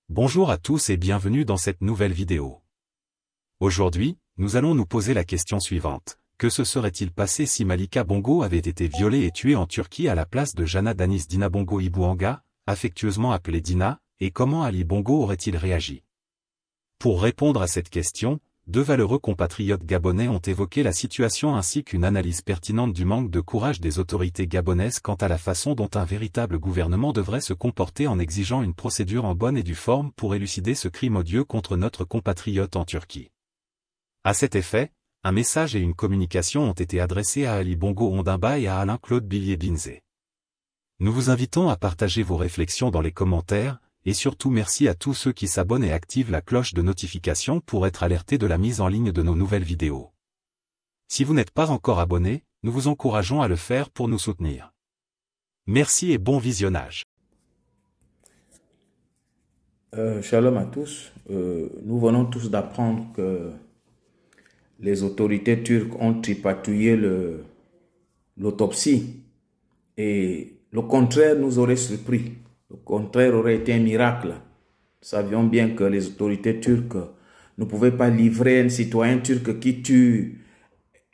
Bonjour à tous et bienvenue dans cette nouvelle vidéo. Aujourd'hui, nous allons nous poser la question suivante. Que se serait-il passé si Malika Bongo avait été violée et tuée en Turquie à la place de Jana Danice Dina Bongo Ibuanga, affectueusement appelée Dina, et comment Ali Bongo aurait-il réagi? Pour répondre à cette question, deux valeureux compatriotes gabonais ont évoqué la situation ainsi qu'une analyse pertinente du manque de courage des autorités gabonaises quant à la façon dont un véritable gouvernement devrait se comporter en exigeant une procédure en bonne et due forme pour élucider ce crime odieux contre notre compatriote en Turquie. À cet effet, un message et une communication ont été adressés à Ali Bongo Ondimba et à Alain-Claude Billier-Binzé. Nous vous invitons à partager vos réflexions dans les commentaires, et surtout merci à tous ceux qui s'abonnent et activent la cloche de notification pour être alertés de la mise en ligne de nos nouvelles vidéos. Si vous n'êtes pas encore abonné, nous vous encourageons à le faire pour nous soutenir. Merci et bon visionnage. Shalom à tous. Nous venons tous d'apprendre que les autorités turques ont tripatouillé l'autopsie et le contraire nous aurait surpris. Le contraire aurait été un miracle. Nous savions bien que les autorités turques ne pouvaient pas livrer un citoyen turc qui tue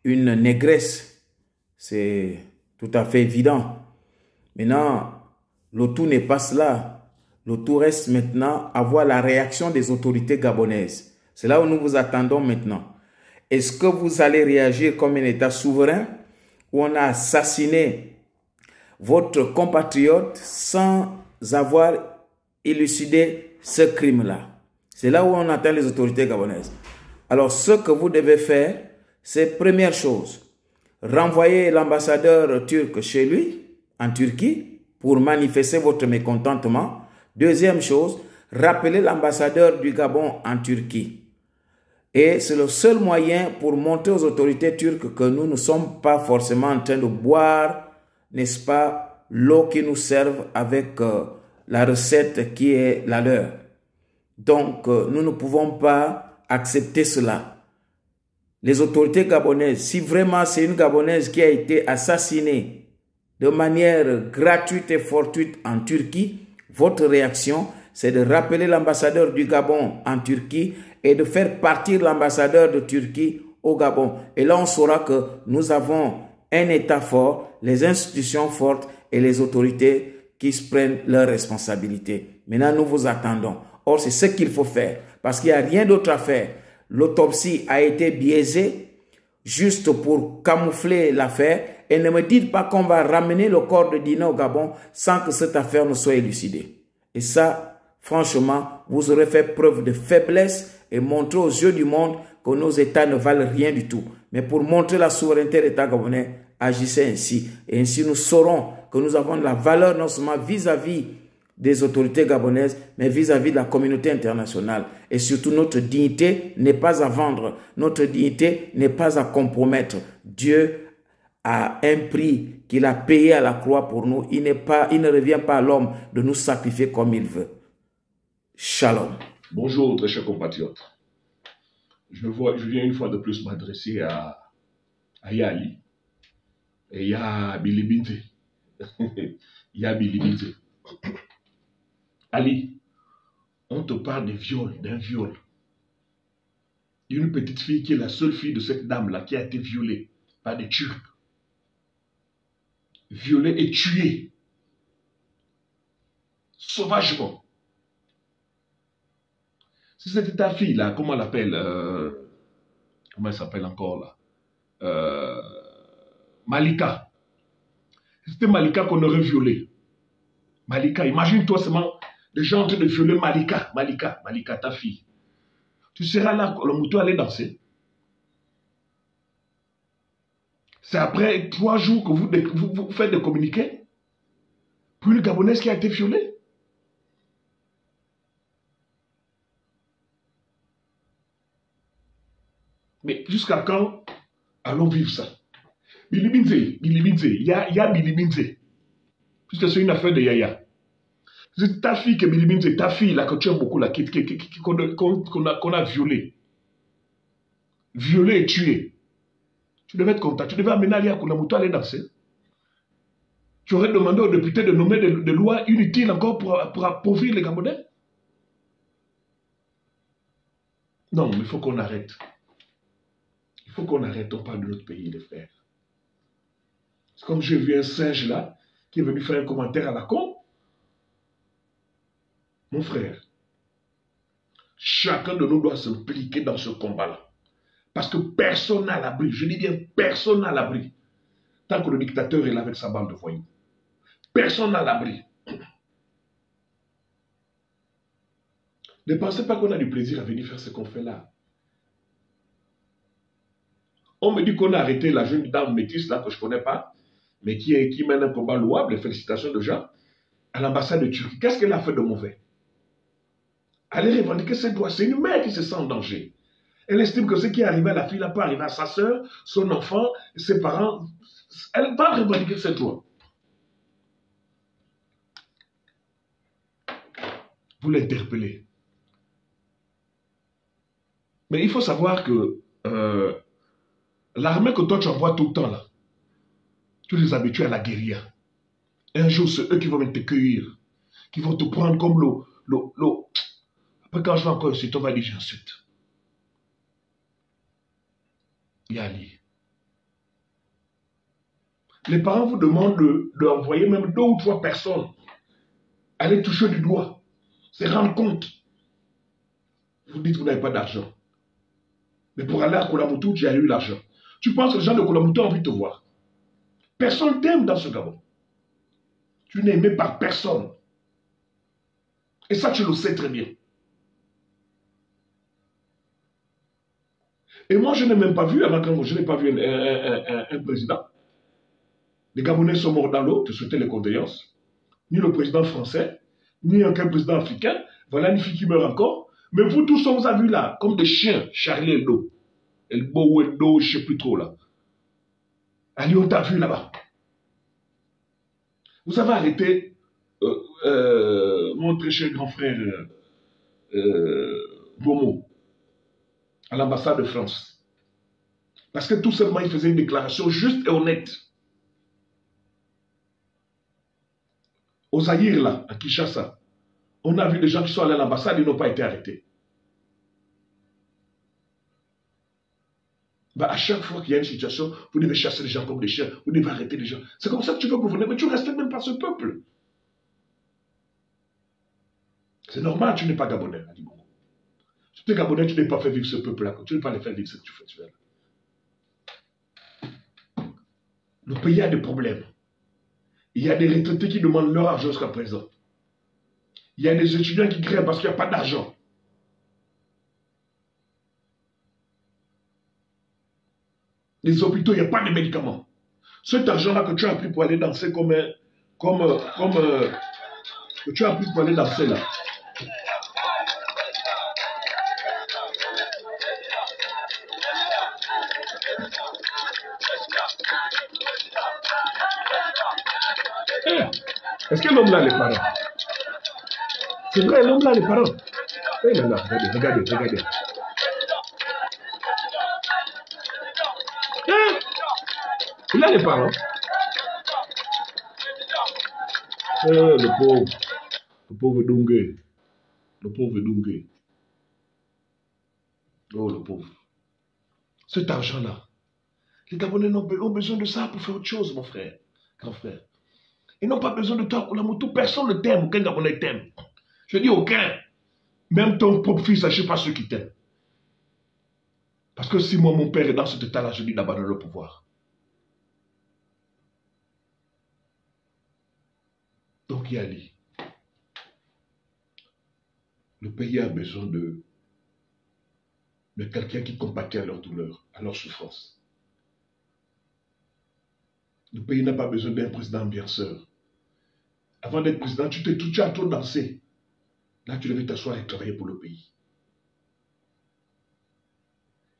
une négresse. C'est tout à fait évident. Maintenant, le tout n'est pas cela. Le tout reste maintenant à voir la réaction des autorités gabonaises. C'est là où nous vous attendons maintenant. Est-ce que vous allez réagir comme un État souverain où on a assassiné votre compatriote sans avoir élucidé ce crime-là? C'est là où on attend les autorités gabonaises. Alors, ce que vous devez faire, c'est première chose, renvoyer l'ambassadeur turc chez lui, en Turquie, pour manifester votre mécontentement. Deuxième chose, rappeler l'ambassadeur du Gabon en Turquie. Et c'est le seul moyen pour montrer aux autorités turques que nous ne sommes pas forcément en train de boire, n'est-ce pas, l'eau qui nous serve avec la recette qui est la leur. Donc, nous ne pouvons pas accepter cela. Les autorités gabonaises, si vraiment c'est une Gabonaise qui a été assassinée de manière gratuite et fortuite en Turquie, votre réaction, c'est de rappeler l'ambassadeur du Gabon en Turquie et de faire partir l'ambassadeur de Turquie au Gabon. Et là, on saura que nous avons un État fort, les institutions fortes et les autorités qui se prennent leurs responsabilités. Maintenant, nous vous attendons. Or, c'est ce qu'il faut faire parce qu'il n'y a rien d'autre à faire. L'autopsie a été biaisée juste pour camoufler l'affaire. Et ne me dites pas qu'on va ramener le corps de Dina au Gabon sans que cette affaire ne soit élucidée. Et ça, franchement, vous aurez fait preuve de faiblesse et montré aux yeux du monde que nos États ne valent rien du tout. Mais pour montrer la souveraineté de l'État gabonais, agissez ainsi. Et ainsi, nous saurons que nous avons de la valeur non seulement vis-à-vis des autorités gabonaises, mais vis-à-vis de la communauté internationale. Et surtout, notre dignité n'est pas à vendre. Notre dignité n'est pas à compromettre. Dieu a un prix qu'il a payé à la croix pour nous. Il ne revient pas à l'homme de nous sacrifier comme il veut. Shalom. Bonjour, très chers compatriotes. Je viens une fois de plus m'adresser à Yali et à Billy Binzé. Billy Binzé. Ali, on te parle de viol, d'un viol. Une petite fille qui est la seule fille de cette dame-là qui a été violée par des Turcs. Violée et tuée. Sauvagement. Si c'était ta fille là, comment on l'appelle comment elle s'appelle encore là Malika. Si c'était Malika qu'on aurait violée. Malika, imagine-toi seulement les gens en train de violer Malika, ta fille. Tu seras là, le mouton allait danser. C'est après 3 jours que vous faites des communiqués pour une Gabonaise qui a été violée. Mais jusqu'à quand allons vivre ça? Billy Binzé, il y a Billy Binzé. Puisque c'est une affaire de Yaya. C'est ta fille que Billy Binzé, ta fille là que tu aimes beaucoup là, qu'on a violée. Violée et tuée. Tu devais être content. Tu devais amener Alia Kunamuto à aller danser. Tu aurais demandé aux députés de nommer des lois inutiles encore pour appauvrir les Gabonais. Non, mais il faut qu'on arrête. Il faut qu'on arrête, on parle de notre pays, les frères. C'est comme j'ai vu un singe là, qui est venu faire un commentaire à la con. Mon frère, chacun de nous doit s'impliquer dans ce combat-là. Parce que personne n'a l'abri. Je dis bien, personne n'a l'abri. Tant que le dictateur est là avec sa bande de voyous. Personne n'a l'abri. Ne pensez pas qu'on a du plaisir à venir faire ce qu'on fait là. On me dit qu'on a arrêté la jeune dame métisse là que je ne connais pas, mais qui mène un combat louable, félicitations déjà, à l'ambassade de Turquie. Qu'est-ce qu'elle a fait de mauvais? Elle revendiquer ses droits. C'est une mère qui se sent en danger. Elle estime que ce qui est arrivé à la fille là peut arriver à sa soeur, son enfant, ses parents. Elle va revendiquer ses droits. Vous l'interpellez. Mais il faut savoir que l'armée que toi tu envoies tout le temps là, tu les habitues à la guérilla. Et un jour, c'est eux qui vont venir te cueillir, qui vont te prendre comme l'eau. Après, quand je vais encore insulter, on va dire j'insulte. Yali. Les parents vous demandent d'envoyer même 2 ou 3 personnes aller toucher du doigt, se rendre compte. Vous dites que vous n'avez pas d'argent. Mais pour aller à Kolamoto, tu as eu l'argent. Tu penses que les gens de Kolamoto ont envie de te voir. Personne t'aime dans ce Gabon. Tu n'es aimé par personne. Et ça, tu le sais très bien. Et moi, je n'ai même pas vu, avant que je n'ai pas vu un président. Les Gabonais sont morts dans l'eau, te souhaiter les condoléances. Ni le président français, ni aucun président africain. Voilà une fille qui meurt encore. Mais vous tous, on vous a vu là, comme des chiens, Charlie Hebdo. Elbo ou Eldo, je ne sais plus trop là. Ali, on t'a vu là-bas. Vous avez arrêté mon très cher grand frère Bomo à l'ambassade de France. Parce que tout simplement, il faisait une déclaration juste et honnête. Au Zaïre, là, à Kinshasa, on a vu des gens qui sont allés à l'ambassade et n'ont pas été arrêtés. Bah, à chaque fois qu'il y a une situation, vous devez chasser les gens comme des chiens, vous devez arrêter les gens. C'est comme ça que tu veux gouverner, mais tu ne respectes même pas ce peuple. C'est normal, tu n'es pas Gabonais, Ali Bongo. Si tu es Gabonais, tu n'es pas fait vivre ce peuple-là. Tu n'es pas les faire vivre ce que tu fais. Le pays a des problèmes. Il y a des retraités qui demandent leur argent jusqu'à présent. Il y a des étudiants qui crèvent parce qu'il n'y a pas d'argent. Les hôpitaux, il n'y a pas de médicaments. Cet argent-là que tu as pris pour aller danser que tu as pris pour aller danser là. Est-ce que l'homme là a les parents? C'est vrai, l'homme là a les parents. Eh là là, regardez. Il a les parents. Le pauvre Dungue. Oh, le pauvre. Cet argent-là, les Gabonais ont besoin de ça pour faire autre chose, mon frère, grand frère. Ils n'ont pas besoin de toi pour la moto. Personne ne t'aime. Aucun Gabonais t'aime. Je dis aucun. Même ton propre fils, je ne sais pas ceux qui t'aiment. Parce que si moi, mon père est dans cet état-là, je dis d'abandonner le pouvoir. Donc, Yali, le pays a besoin de quelqu'un qui compatit à leur douleur, à leur souffrance. Le pays n'a pas besoin d'un président ambianceur. Avant d'être président, tu as trop dansé. Là, tu devais t'asseoir et travailler pour le pays.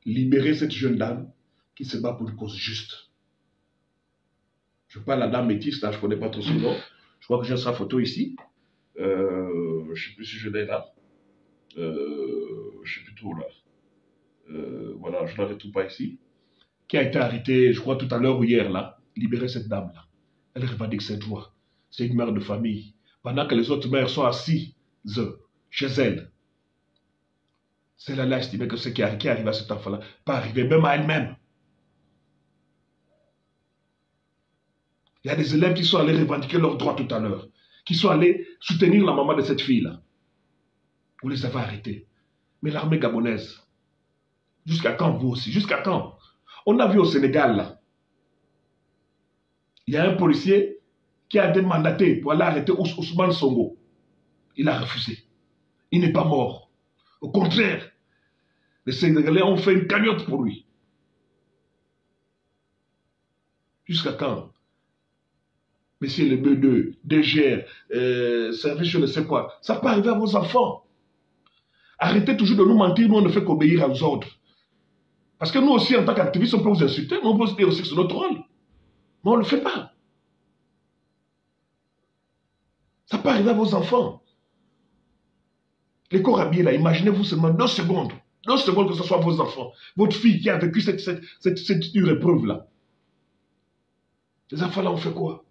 Libérer cette jeune dame qui se bat pour une cause juste. Je parle à la dame métisse, là, je ne connais pas trop son nom. Je crois que j'ai sa photo ici. Je ne sais plus si je l'ai là. Je ne sais plus trop là. Voilà, je ne la retrouve pas ici. Qui a été arrêtée, je crois, tout à l'heure ou hier là. Libérer cette dame-là. Elle revendique ses droits. C'est une mère de famille. Pendant que les autres mères sont assises chez elle. Celle-là estimait que ce qui arrive à cet enfant-là pas arriver même à elle-même. Il y a des élèves qui sont allés revendiquer leurs droits tout à l'heure, qui sont allés soutenir la maman de cette fille-là. Vous les avez arrêtés. Mais l'armée gabonaise, jusqu'à quand vous aussi? Jusqu'à quand? On a vu au Sénégal, là, il y a un policier qui a été mandaté pour aller arrêter Ousmane Sonko. Il a refusé. Il n'est pas mort. Au contraire, les Sénégalais ont fait une cagnotte pour lui. Jusqu'à quand? Messieurs les B2, DGR, service je ne sais quoi, ça peut arriver à vos enfants. Arrêtez toujours de nous mentir, nous on ne fait qu'obéir aux ordres. Parce que nous aussi, en tant qu'activistes, on peut vous insulter, mais on peut se dire aussi que c'est notre rôle. Mais on ne le fait pas. Ça peut arriver à vos enfants. Les corps habillés là, imaginez-vous seulement 2 secondes. 2 secondes que ce soit vos enfants. Votre fille qui a vécu cette dure épreuve là. Les enfants là, on fait quoi?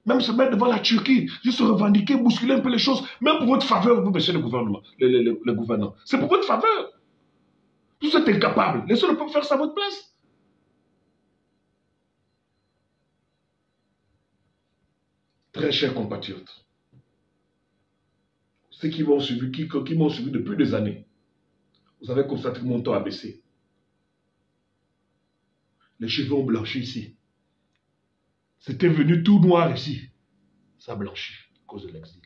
Même se mettre devant la Turquie, juste se revendiquer, bousculer un peu les choses, même pour votre faveur, vous, monsieur le gouvernement, le gouverneur. C'est pour votre faveur. Vous êtes incapable. Laissez le peuple faire ça à votre place. Très chers compatriotes, ceux qui m'ont suivi, qui m'ont suivi depuis des années, vous avez constaté que mon temps a baissé. Les cheveux ont blanchi ici. C'était venu tout noir ici. Ça blanchit à cause de l'exil.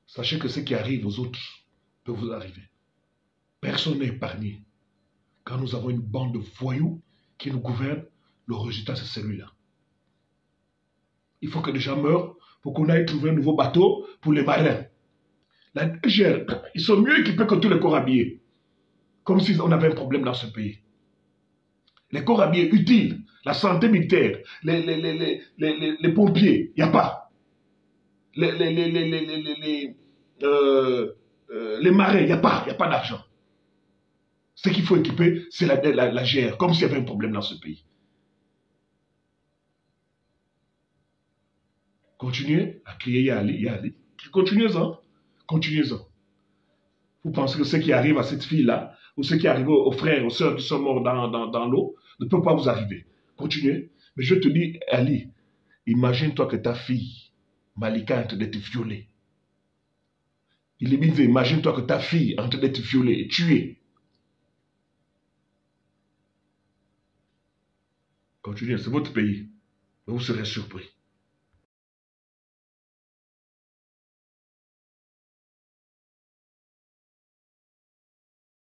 Sachez que ce qui arrive aux autres peut vous arriver. Personne n'est épargné. Quand nous avons une bande de voyous qui nous gouverne, le résultat c'est celui-là. Il faut que les gens meurent pour qu'on aille trouver un nouveau bateau pour les marins. La DGR, ils sont mieux équipés que tous les corps habillés. Comme si on avait un problème dans ce pays. Les corps habillés utiles, la santé militaire, les pompiers, il n'y a pas. Les marins, il n'y a pas d'argent. Ce qu'il faut équiper, c'est la GR, comme s'il y avait un problème dans ce pays. Continuez à crier Yali, Yali. Continuez-en. Continuez-en. Vous pensez que ce qui arrive à cette fille-là, ou ce qui arrive aux frères, aux sœurs qui sont morts dans l'eau, ne peut pas vous arriver. Continuez. Mais je te dis, Ali, imagine-toi que ta fille, Malika, est en train d'être violée. Imagine-toi que ta fille est en train d'être violée et tuée. Continuez, c'est votre pays. Vous serez surpris.